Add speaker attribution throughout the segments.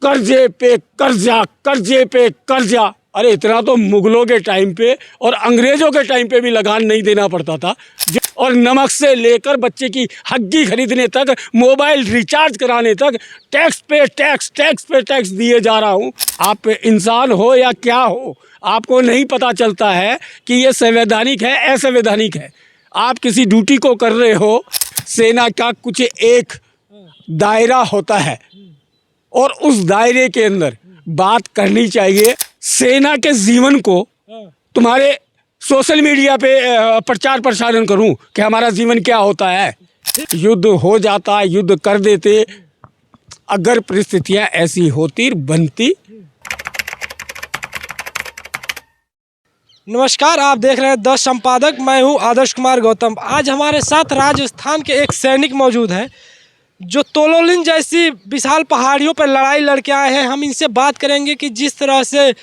Speaker 1: कर्जे पे कर्जा, कर्जे पे कर्जा। अरे इतना तो मुगलों के टाइम पे और अंग्रेजों के टाइम पे भी लगान नहीं देना पड़ता था। और नमक से लेकर बच्चे की हग्गी खरीदने तक, मोबाइल रिचार्ज कराने तक टैक्स पे टैक्स, टैक्स पे टैक्स दिए जा रहा हूँ। आप इंसान हो या क्या हो, आपको नहीं पता चलता है कि ये संवैधानिक है, असंवैधानिक है। आप किसी ड्यूटी को कर रहे हो, सेना का कुछ एक दायरा होता है और उस दायरे के अंदर बात करनी चाहिए। सेना के जीवन को तुम्हारे सोशल मीडिया पे प्रचार प्रसारण करूं कि हमारा जीवन क्या होता है। युद्ध हो जाता, युद्ध कर देते अगर परिस्थितियां ऐसी होती बनती।
Speaker 2: नमस्कार, आप देख रहे हैं 10 संपादक। मैं हूं आदर्श कुमार गौतम। आज हमारे साथ राजस्थान के एक सैनिक मौजूद हैं जो तोलोलिन जैसी विशाल पहाड़ियों पर लड़ाई लड़के आए हैं। हम इनसे बात करेंगे कि जिस तरह से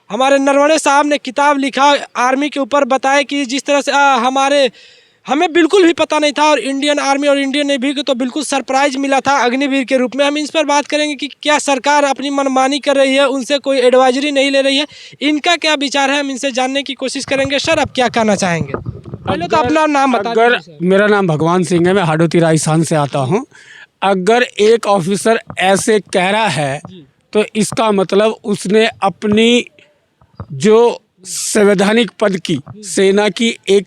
Speaker 2: हमारे नरवणे साहब ने किताब लिखा आर्मी के ऊपर, बताया कि जिस तरह से हमें बिल्कुल भी पता नहीं था और इंडियन आर्मी और इंडियन नेवी को तो बिल्कुल सरप्राइज मिला था अग्निवीर के रूप में। हम इस पर बात करेंगे कि क्या सरकार अपनी मनमानी कर रही है, उनसे कोई एडवाइजरी नहीं ले रही है, इनका क्या विचार है, हम इनसे जानने की कोशिश करेंगे। सर, आप क्या कहना चाहेंगे? पहले तो अपना नाम बता दीजिए।
Speaker 1: मेरा नाम भगवान सिंह है, मैं हाडोती राजस्थान से आता हूँ। अगर एक ऑफिसर ऐसे कह रहा है तो इसका मतलब उसने अपनी जो संवैधानिक पद की, सेना की एक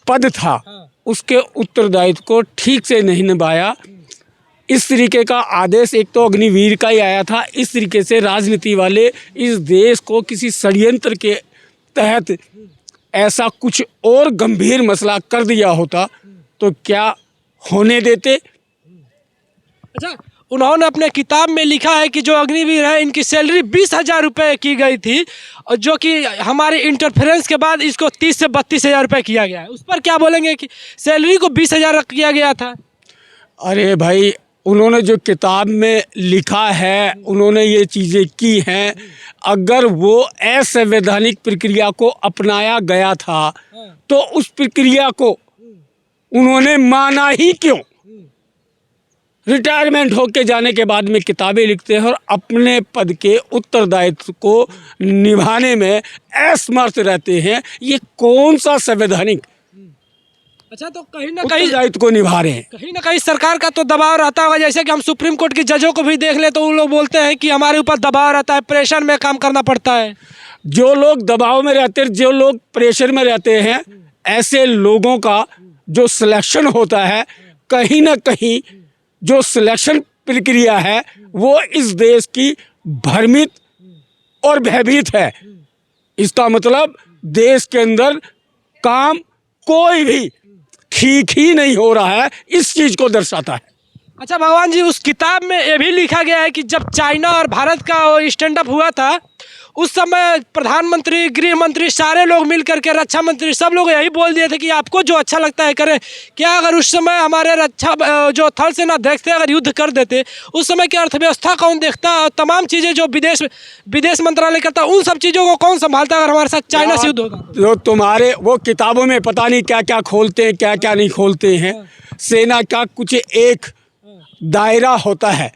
Speaker 1: पद था, उसके उत्तरदायित्व को ठीक से नहीं निभाया। इस तरीके का आदेश एक तो अग्निवीर का ही आया था। इस तरीके से राजनीति वाले इस देश को किसी षड्यंत्र के तहत ऐसा कुछ और गंभीर मसला कर दिया होता तो क्या होने देते।
Speaker 2: अच्छा, उन्होंने अपने किताब में लिखा है कि जो अग्निवीर है इनकी सैलरी 20,000 रुपये की गई थी और जो कि हमारे इंटरफेरेंस के बाद इसको 30 से 32,000 रुपये किया गया है। उस पर क्या बोलेंगे कि सैलरी को 20,000 किया गया था?
Speaker 1: अरे भाई, उन्होंने जो किताब में लिखा है, उन्होंने ये चीज़ें की हैं। अगर वो असंवैधानिक प्रक्रिया को अपनाया गया था तो उस प्रक्रिया को उन्होंने माना ही क्यों? रिटायरमेंट होके जाने के बाद में किताबें लिखते हैं और अपने पद के उत्तरदायित्व को निभाने में असमर्थ रहते हैं। ये कौन सा संवैधानिक
Speaker 2: अच्छा, तो कहीं ना कहीं
Speaker 1: उत्तरदायित्व को निभा रहे हैं?
Speaker 2: कहीं ना कहीं सरकार का तो दबाव रहता होगा। जैसे कि हम सुप्रीम कोर्ट के जजों को भी देख ले तो वो लोग बोलते हैं कि हमारे ऊपर दबाव रहता है, प्रेशर में काम करना पड़ता है।
Speaker 1: जो लोग दबाव में रहते हैं, जो लोग प्रेशर में रहते हैं, ऐसे लोगों का जो सिलेक्शन होता है, कहीं ना कहीं जो सिलेक्शन प्रक्रिया है वो इस देश की भ्रमित और भयभीत है। इसका मतलब देश के अंदर काम कोई भी ठीक ही नहीं हो रहा है, इस चीज को दर्शाता है।
Speaker 2: अच्छा भगवान जी, उस किताब में ये भी लिखा गया है कि जब चाइना और भारत का वो स्टैंड अप हुआ था उस समय प्रधानमंत्री, गृह मंत्री, सारे लोग मिल करके, रक्षा मंत्री, सब लोग यही बोल दिए थे कि आपको जो अच्छा लगता है करें। क्या अगर उस समय हमारे रक्षा जो थल सेना अध्यक्ष थे अगर युद्ध कर देते, उस समय की अर्थव्यवस्था कौन देखता और तमाम चीज़ें जो विदेश मंत्रालय करता, उन सब चीज़ों को कौन संभालता अगर हमारे साथ चाइना से युद्ध होता?
Speaker 1: जो तुम्हारे वो किताबों में पता नहीं क्या क्या खोलते हैं, क्या क्या नहीं खोलते हैं। सेना का कुछ एक दायरा होता है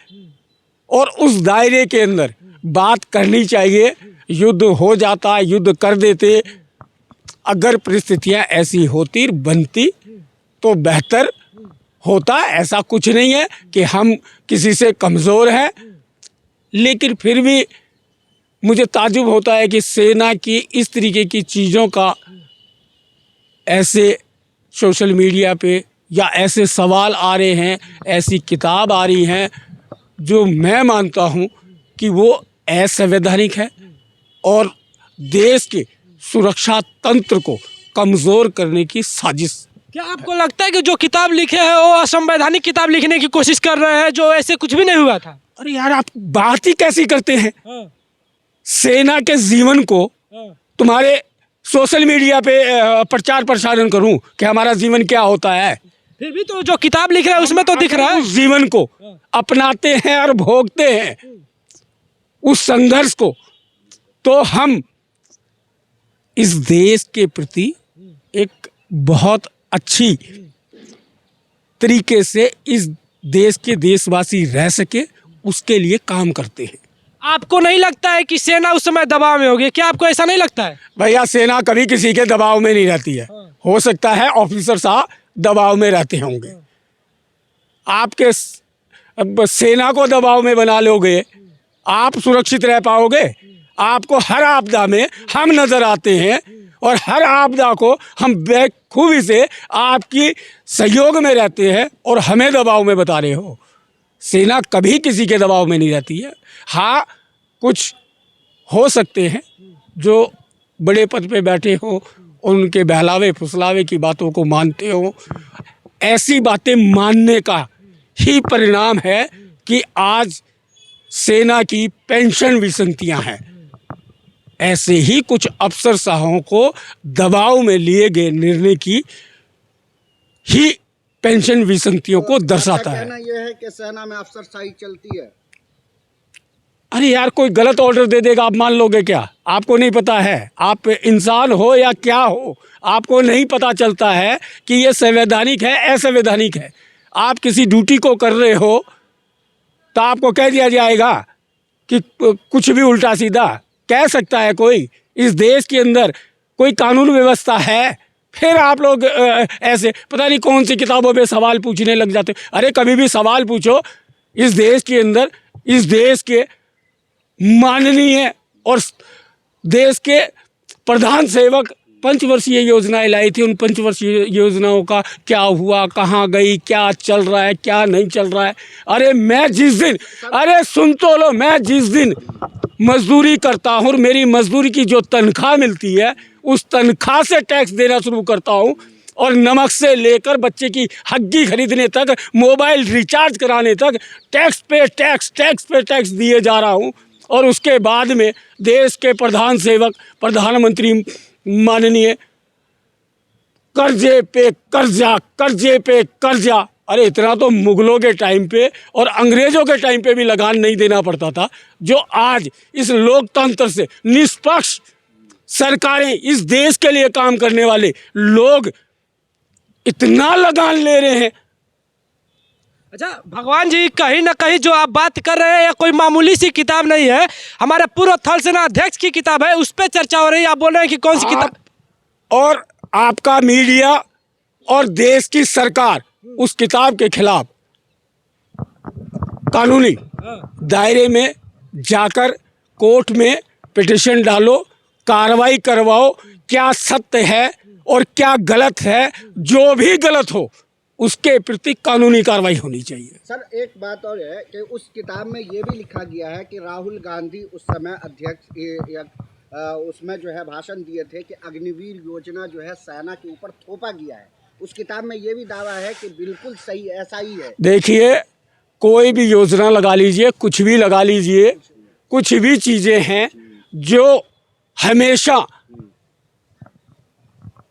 Speaker 1: और उस दायरे के अंदर बात करनी चाहिए। युद्ध हो जाता, युद्ध कर देते अगर परिस्थितियां ऐसी होती बनती तो बेहतर होता। ऐसा कुछ नहीं है कि हम किसी से कमज़ोर हैं, लेकिन फिर भी मुझे ताज्जुब होता है कि सेना की इस तरीके की चीज़ों का ऐसे सोशल मीडिया पे या ऐसे सवाल आ रहे हैं, ऐसी किताब आ रही हैं जो मैं मानता हूँ कि वो असंवैधानिक है और देश के सुरक्षा तंत्र को कमज़ोर करने की साजिश।
Speaker 2: क्या आपको लगता है कि जो किताब लिखे हैं वो असंवैधानिक किताब लिखने की कोशिश कर रहे हैं, जो ऐसे कुछ भी नहीं हुआ था?
Speaker 1: अरे यार, आप बात ही कैसी करते हैं? सेना के जीवन को तुम्हारे सोशल मीडिया पे प्रचार प्रसारण करूं कि हमारा जीवन क्या होता है?
Speaker 2: फिर भी तो जो किताब लिख रहा है उसमें तो दिख रहा है।
Speaker 1: उस जीवन को अपनाते हैं और भोगते हैं, उस संघर्ष को। तो हम इस देश के प्रति एक बहुत अच्छी तरीके से इस देश के देशवासी रह सके, उसके लिए काम करते हैं।
Speaker 2: आपको नहीं लगता है कि सेना उस समय दबाव में होगी? क्या आपको ऐसा नहीं लगता है?
Speaker 1: भैया सेना कभी किसी के दबाव में नहीं रहती है। हो सकता है ऑफिसर साहब दबाव में रहते होंगे। आपके अब सेना को दबाव में बना लोगे, आप सुरक्षित रह पाओगे? आपको हर आपदा में हम नज़र आते हैं और हर आपदा को हम बखूबी से आपकी सहयोग में रहते हैं और हमें दबाव में बता रहे हो। सेना कभी किसी के दबाव में नहीं रहती है। हाँ, कुछ हो सकते हैं जो बड़े पद पे बैठे हो, उनके बहलावे फुसलावे की बातों को मानते हो। ऐसी बातें मानने का ही परिणाम है कि आज सेना की पेंशन विसंगतियां हैं। ऐसे ही कुछ अफसरशाहों को दबाव में लिए गए निर्णय की ही पेंशन विसंगतियों को दर्शाता है।
Speaker 3: कहना यह है कि सेना में अफसरशाही चलती है।
Speaker 1: अरे यार, कोई गलत ऑर्डर दे देगा, आप मान लोगे क्या? आपको नहीं पता है? आप इंसान हो या क्या हो, आपको नहीं पता चलता है कि ये संवैधानिक है असंवैधानिक है। आप किसी ड्यूटी को कर रहे हो तो आपको कह दिया जाएगा कि कुछ भी उल्टा सीधा कह सकता है कोई? इस देश के अंदर कोई कानून व्यवस्था है? फिर आप लोग ऐसे पता नहीं कौन सी किताबों पे सवाल पूछने लग जाते। अरे कभी भी सवाल पूछो। इस देश के अंदर, इस देश के माननीय और देश के प्रधान सेवक पंचवर्षीय योजनाएं लाई थी। उन पंचवर्षीय योजनाओं का क्या हुआ, कहाँ गई, क्या चल रहा है, क्या नहीं चल रहा है? अरे मैं जिस दिन, अरे सुन तो लो, मैं जिस दिन मजदूरी करता हूँ और मेरी मजदूरी की जो तनख्वाह मिलती है उस तनख्वाह से टैक्स देना शुरू करता हूँ और नमक से लेकर बच्चे की हग्गी खरीदने तक, मोबाइल रिचार्ज कराने तक टैक्स पे टैक्स दिए जा रहा हूँ। और उसके बाद में देश के प्रधान सेवक प्रधानमंत्री माननीय कर्जे पे कर्जा। अरे इतना तो मुगलों के टाइम पे और अंग्रेज़ों के टाइम पे भी लगान नहीं देना पड़ता था, जो आज इस लोकतंत्र से निष्पक्ष सरकारें, इस देश के लिए काम करने वाले लोग इतना लगान ले रहे हैं।
Speaker 2: अच्छा भगवान जी, कहीं ना कहीं जो आप बात कर रहे हैं ये कोई मामूली सी किताब नहीं है, हमारे पूर्व थल सेना अध्यक्ष की किताब है, उस पर चर्चा हो रही है। आप बोल रहे हैं कि कौन सी किताब?
Speaker 1: और आपका मीडिया और देश की सरकार उस किताब के खिलाफ कानूनी दायरे में जाकर कोर्ट में पिटीशन डालो, कार्रवाई करवाओ। क्या सत्य है और क्या गलत है, जो भी गलत हो उसके प्रति कानूनी कार्रवाई होनी चाहिए।
Speaker 3: सर एक बात और है कि उस किताब में ये भी लिखा गया है कि राहुल गांधी उस समय अध्यक्ष उसमें जो है भाषण दिए थे कि अग्निवीर योजना जो है सेना के ऊपर थोपा गया है। उस किताब में ये भी दावा है कि बिल्कुल सही ऐसा ही है।
Speaker 1: देखिए, कोई भी योजना लगा लीजिए, कुछ भी लगा लीजिए, कुछ भी चीज़ें हैं जो हमेशा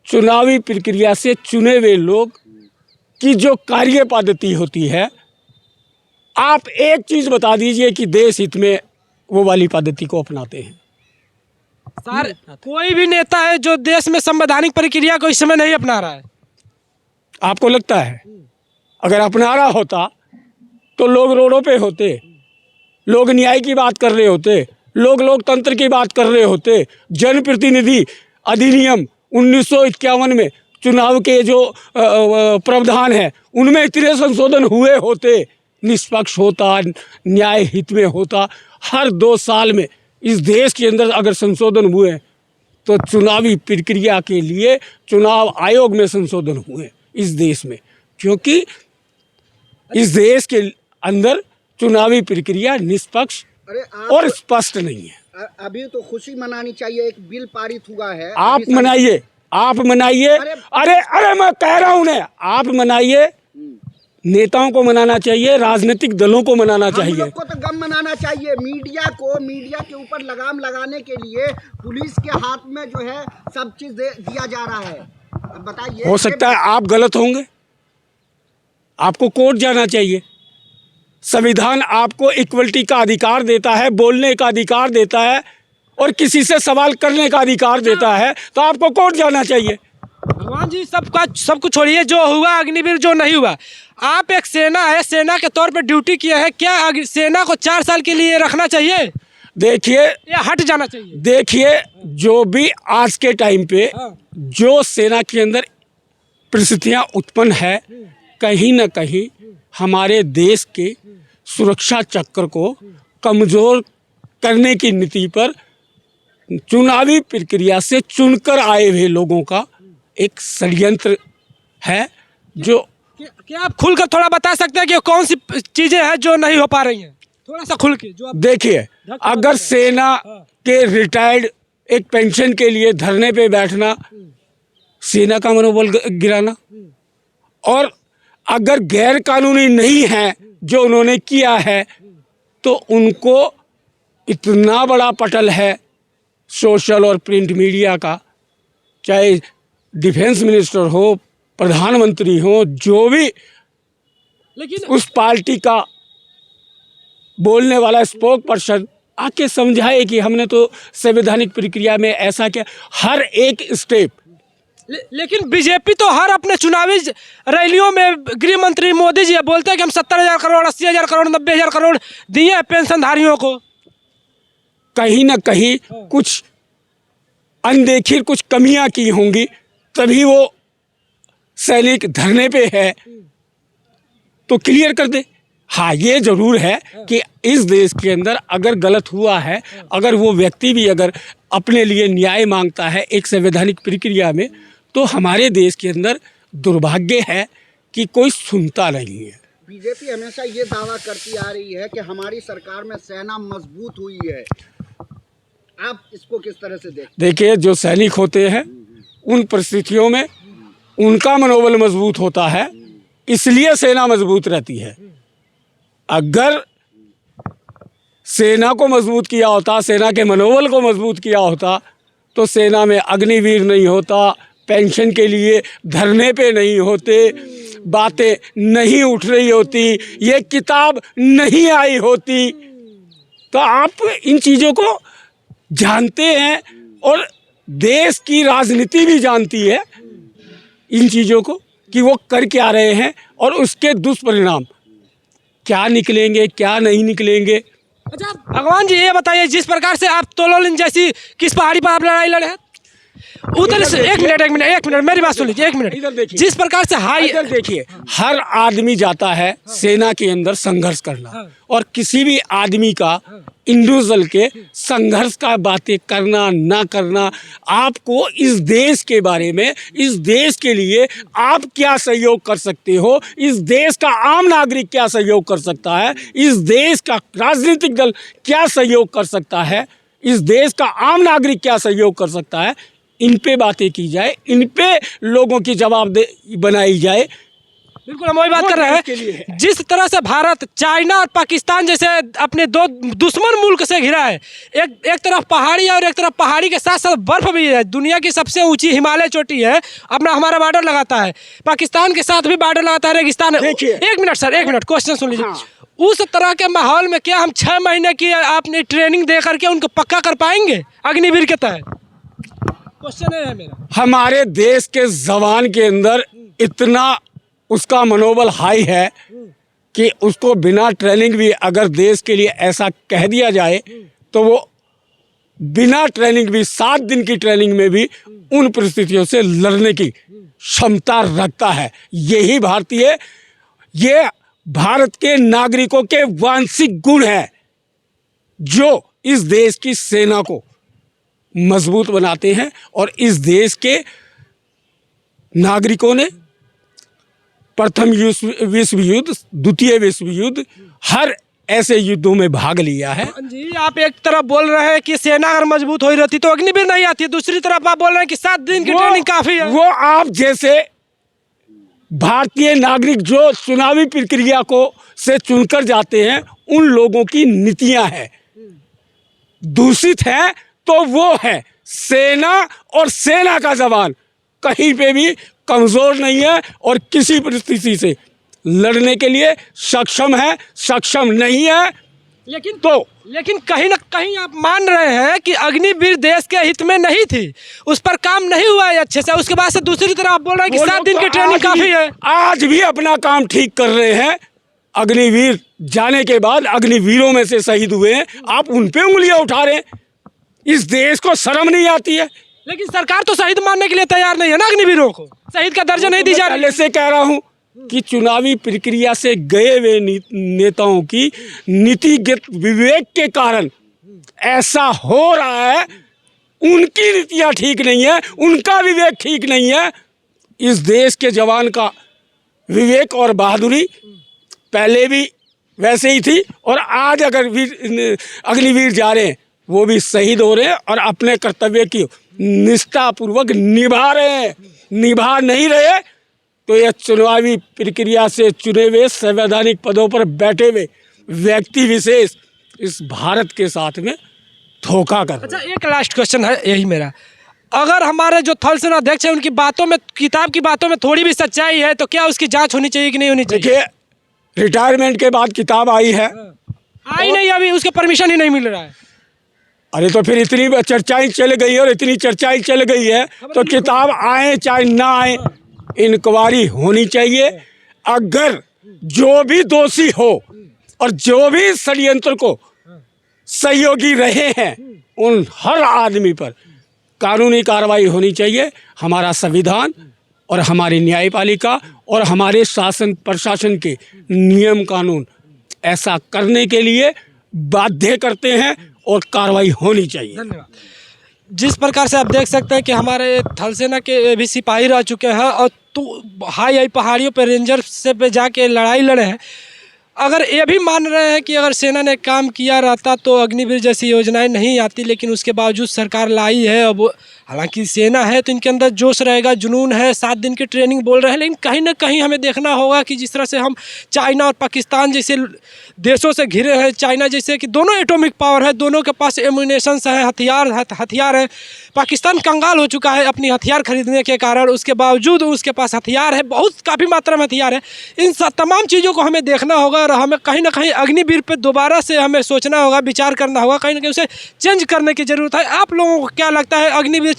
Speaker 1: चुनावी प्रक्रिया से चुने हुए लोग की जो कार्य पद्धति होती है, आप एक चीज़ बता दीजिए कि देश हित में वो वाली पद्धति को अपनाते हैं।
Speaker 2: सर कोई भी नेता है जो देश में संवैधानिक प्रक्रिया को इस समय नहीं अपना रहा है?
Speaker 1: आपको लगता है अगर अपना रहा होता तो लोग रोडों पे होते, लोग न्याय की बात कर रहे होते, लोग लोकतंत्र की बात कर रहे होते। जनप्रतिनिधि अधिनियम 1951 में चुनाव के जो प्रावधान है उनमें इतने संशोधन हुए होते, निष्पक्ष होता, न्याय हित में होता। हर 2 साल में इस देश के अंदर अगर संशोधन हुए तो चुनावी प्रक्रिया के लिए चुनाव आयोग में संशोधन हुए इस देश में, क्योंकि इस देश के अंदर चुनावी प्रक्रिया निष्पक्ष और स्पष्ट नहीं है।
Speaker 3: अभी तो खुशी मनानी चाहिए, एक बिल पारित हुआ है।
Speaker 1: आप मनाइए, आप मनाइए। अरे मैं कह रहा हूँ ना, आप मनाइए। नेताओं को मनाना चाहिए, राजनीतिक दलों को मनाना चाहिए।
Speaker 3: हम लोग को तो गम मनाना चाहिए। मीडिया के ऊपर लगाम लगाने के लिए पुलिस के हाथ में जो है सब चीज दिया जा रहा है। अब बताइए,
Speaker 1: हो सकता है आप गलत होंगे, आपको कोर्ट जाना चाहिए। संविधान आपको इक्वलिटी का अधिकार देता है, बोलने का अधिकार देता है और किसी से सवाल करने का अधिकार देता है, तो आपको कोर्ट जाना चाहिए।
Speaker 2: भगवान जी सब कुछ छोड़िए, जो हुआ अग्निवीर, जो नहीं हुआ। आप एक सेना है, सेना के तौर पे ड्यूटी किए हैं, क्या सेना को 4 साल के लिए रखना चाहिए
Speaker 1: देखिए,
Speaker 2: या हट जाना चाहिए?
Speaker 1: देखिए, जो भी आज के टाइम पे जो सेना के अंदर परिस्थितियां उत्पन्न है, कहीं ना कहीं हमारे देश के सुरक्षा चक्र को कमज़ोर करने की नीति पर चुनावी प्रक्रिया से चुनकर आए हुए लोगों का एक षड्यंत्र है। जो
Speaker 2: क्या आप खुलकर थोड़ा बता सकते हैं कि कौन सी चीजें हैं जो नहीं हो पा रही हैं? थोड़ा सा खुल के जो आप
Speaker 1: देखिए, अगर सेना के रिटायर्ड एक पेंशन के लिए धरने पे बैठना सेना का मनोबल गिराना, और अगर गैर कानूनी नहीं है जो उन्होंने किया है तो उनको इतना बड़ा पटल है सोशल और प्रिंट मीडिया का, चाहे डिफेंस मिनिस्टर हो, प्रधानमंत्री हो, जो भी
Speaker 2: लेकिन
Speaker 1: उस पार्टी का बोलने वाला स्पोक पर्सन आके समझाए कि हमने तो संवैधानिक प्रक्रिया में ऐसा किया, हर एक स्टेप।
Speaker 2: लेकिन बीजेपी तो हर अपने चुनावी रैलियों में गृह मंत्री मोदी जी बोलते हैं कि हम 70,000 करोड़, 80,000 करोड़, 90,000 करोड़ दिए हैं पेंशनधारियों को।
Speaker 1: कहीं ना कहीं कुछ अनदेखी, कुछ कमियां की होंगी, तभी वो सैनिक धरने पे है, तो क्लियर कर दे। हाँ, ये जरूर है कि इस देश के अंदर अगर गलत हुआ है, अगर वो व्यक्ति भी अगर अपने लिए न्याय मांगता है एक संवैधानिक प्रक्रिया में, तो हमारे देश के अंदर दुर्भाग्य है कि कोई सुनता नहीं है।
Speaker 3: बीजेपी हमेशा ये दावा करती आ रही है कि हमारी सरकार में सेना मजबूत हुई है, आप इसको किस तरह से देखते?
Speaker 1: देखिए, जो सैनिक होते हैं उन परिस्थितियों में उनका मनोबल मजबूत होता है, इसलिए सेना मजबूत रहती है। अगर सेना को मजबूत किया होता, सेना के मनोबल को मजबूत किया होता, तो सेना में अग्निवीर नहीं होता, पेंशन के लिए धरने पे नहीं होते, बातें नहीं उठ रही होती, ये किताब नहीं आई होती। तो आप इन चीज़ों को जानते हैं और देश की राजनीति भी जानती है इन चीज़ों को कि वो कर क्या रहे हैं और उसके दुष्परिणाम क्या निकलेंगे, क्या नहीं निकलेंगे।
Speaker 2: अच्छा भगवान जी, ये बताइए, जिस प्रकार से आप तोलोलिन जैसी किस पहाड़ी पर आप लड़ाई लड़े हैं उधर से, एक मिनट मेरी बात सुन लीजिए, एक मिनट।
Speaker 1: इधर देखिए,
Speaker 2: जिस प्रकार से
Speaker 1: इधर देखिए, हर आदमी जाता है सेना के अंदर संघर्ष करना, और किसी भी आदमी का इंडिविजुअल के संघर्ष का बातें करना ना करना, आपको इस देश के बारे में, इस देश के लिए आप क्या सहयोग कर सकते हो, इस देश का आम नागरिक क्या सहयोग कर सकता है, इस देश का राजनीतिक दल क्या सहयोग कर सकता है, इस देश का आम नागरिक क्या सहयोग कर सकता है, इन पे बातें की जाए, इन पे लोगों की जवाबदेही बनाई जाए।
Speaker 2: बिल्कुल हम वही बात कर रहे हैं। जिस तरह से भारत, चाइना और पाकिस्तान जैसे अपने दो दुश्मन मुल्क से घिरा है, एक तरफ पहाड़ी है और एक तरफ पहाड़ी के साथ साथ बर्फ भी है, दुनिया की सबसे ऊंची हिमालय चोटी है, अपना हमारा बॉर्डर लगाता है, पाकिस्तान के साथ भी बॉर्डर लगाता है, रेगिस्तान। एक मिनट सर, एक मिनट, क्वेश्चन सुन लीजिए। उस तरह के माहौल में क्या हम 6 महीने की आपने ट्रेनिंग दे करके उनको पक्का कर पाएंगे अग्निवीर के तहत? क्वेश्चन है मेरा।
Speaker 1: हमारे देश के जवान के अंदर इतना उसका मनोबल हाई है कि उसको बिना ट्रेनिंग भी अगर देश के लिए ऐसा कह दिया जाए तो वो बिना ट्रेनिंग भी 7 दिन की ट्रेनिंग में भी उन परिस्थितियों से लड़ने की क्षमता रखता है। यही ये भारत के नागरिकों के वांशिक गुण है जो इस देश की सेना को मजबूत बनाते हैं, और इस देश के नागरिकों ने प्रथम विश्व युद्ध, द्वितीय विश्व युद्ध, हर ऐसे युद्धों में भाग लिया है।
Speaker 2: जी, आप एक तरफ बोल रहे हैं कि सेना अगर मजबूत हो रहती तो अग्निवीर नहीं आती, दूसरी तरफ आप बोल रहे हैं कि 7 दिन की ट्रेनिंग काफी है।
Speaker 1: वो आप जैसे भारतीय नागरिक जो चुनावी प्रक्रिया को से चुनकर जाते हैं, उन लोगों की नीतियां हैं, दूषित है तो वो है सेना, और सेना का जवान कहीं पे भी कमज़ोर नहीं है और किसी परिस्थिति से लड़ने के लिए सक्षम है, सक्षम नहीं है
Speaker 2: लेकिन
Speaker 1: तो
Speaker 2: लेकिन कहीं ना कहीं आप मान रहे हैं कि अग्निवीर देश के हित में नहीं थी, उस पर काम नहीं हुआ है अच्छे से, उसके बाद से दूसरी तरफ आप बोल रहे हैं कि
Speaker 1: वो
Speaker 2: 7
Speaker 1: लोग
Speaker 2: दिन
Speaker 1: तो
Speaker 2: की ट्रेनिंग काफी है।
Speaker 1: आज भी अपना काम ठीक कर रहे हैं। अग्निवीर जाने के बाद अग्निवीरों में से शहीद हुए हैं, आप उन पे उंगलियां उठा रहे हैं। इस देश को शर्म नहीं आती है?
Speaker 2: लेकिन सरकार तो शहीद मानने के लिए तैयार नहीं है ना, अग्निवीरों को शहीद का दर्जा नहीं दी जा रही।
Speaker 1: पहले से कह रहा हूं कि चुनावी प्रक्रिया से गए हुए नेताओं की नीतिगत विवेक के कारण ऐसा हो रहा है। उनकी नीतियां ठीक नहीं है, उनका विवेक ठीक नहीं है। इस देश के जवान का विवेक और बहादुरी पहले भी वैसे ही थी, और आज अगर अग्निवीर जा रहे हैं वो भी शहीद हो रहे हैं और अपने कर्तव्य की निष्ठापूर्वक निभा रहे हैं। निभा नहीं रहे तो यह चुनावी प्रक्रिया से चुने हुए संवैधानिक पदों पर बैठे हुए व्यक्ति विशेष इस भारत के साथ में धोखा कर रहे हैं।
Speaker 2: अच्छा, एक लास्ट क्वेश्चन है यही मेरा, अगर हमारे जो थल सेना अध्यक्ष है उनकी बातों में, किताब की बातों में थोड़ी भी सच्चाई है तो क्या उसकी जांच होनी चाहिए कि नहीं होनी चाहिए?
Speaker 1: देखिए, रिटायरमेंट के बाद किताब आई है,
Speaker 2: आई नहीं, अभी उसके परमिशन ही नहीं मिल रहा है।
Speaker 1: अरे तो फिर इतनी चर्चाएं चल गई है और इतनी चर्चाएं चल गई है तो किताब आए चाहे ना आए, इंक्वायरी होनी चाहिए। अगर जो भी दोषी हो और जो भी षड्यंत्र को सहयोगी रहे हैं उन हर आदमी पर कानूनी कार्रवाई होनी चाहिए। हमारा संविधान और हमारी न्यायपालिका और हमारे शासन प्रशासन के नियम कानून ऐसा करने के लिए बाध्य करते हैं और कार्रवाई होनी चाहिए।
Speaker 2: धन्यवाद। जिस प्रकार से आप देख सकते हैं कि हमारे थल सेना के भी सिपाही रह चुके हैं और तो हाई पहाड़ियों पर रेंजर से पे जाके लड़ाई लड़े हैं, अगर ये भी मान रहे हैं कि अगर सेना ने काम किया रहता तो अग्निवीर जैसी योजनाएं नहीं आती, लेकिन उसके बावजूद सरकार लाई है। अब हालांकि सेना है तो इनके अंदर जोश रहेगा, जुनून है, 7 दिन की ट्रेनिंग बोल रहे हैं, लेकिन कहीं ना कहीं हमें देखना होगा कि जिस तरह से हम चाइना और पाकिस्तान जैसे देशों से घिरे हैं, चाइना जैसे कि दोनों एटॉमिक पावर है, दोनों के पास एम्यूनेशंस है, हथियार है। पाकिस्तान कंगाल हो चुका है अपनी हथियार खरीदने के कारण, उसके बावजूद उसके पास हथियार है, बहुत काफ़ी मात्रा में हथियार है। इन तमाम चीज़ों को हमें देखना होगा और हमें कहीं ना कहीं अग्निवीर पर दोबारा से हमें सोचना होगा, विचार करना होगा, कहीं ना कहीं उसे चेंज करने की ज़रूरत है। आप लोगों को क्या लगता है, अग्निवीर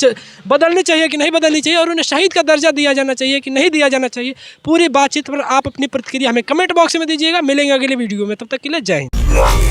Speaker 2: बदलनी चाहिए कि नहीं बदलनी चाहिए, और उन्हें शहीद का दर्जा दिया जाना चाहिए कि नहीं दिया जाना चाहिए? पूरी बातचीत पर आप अपनी प्रतिक्रिया हमें कमेंट बॉक्स में दीजिएगा। मिलेंगे अगले वीडियो में, तब तक के लिए जय हिंद।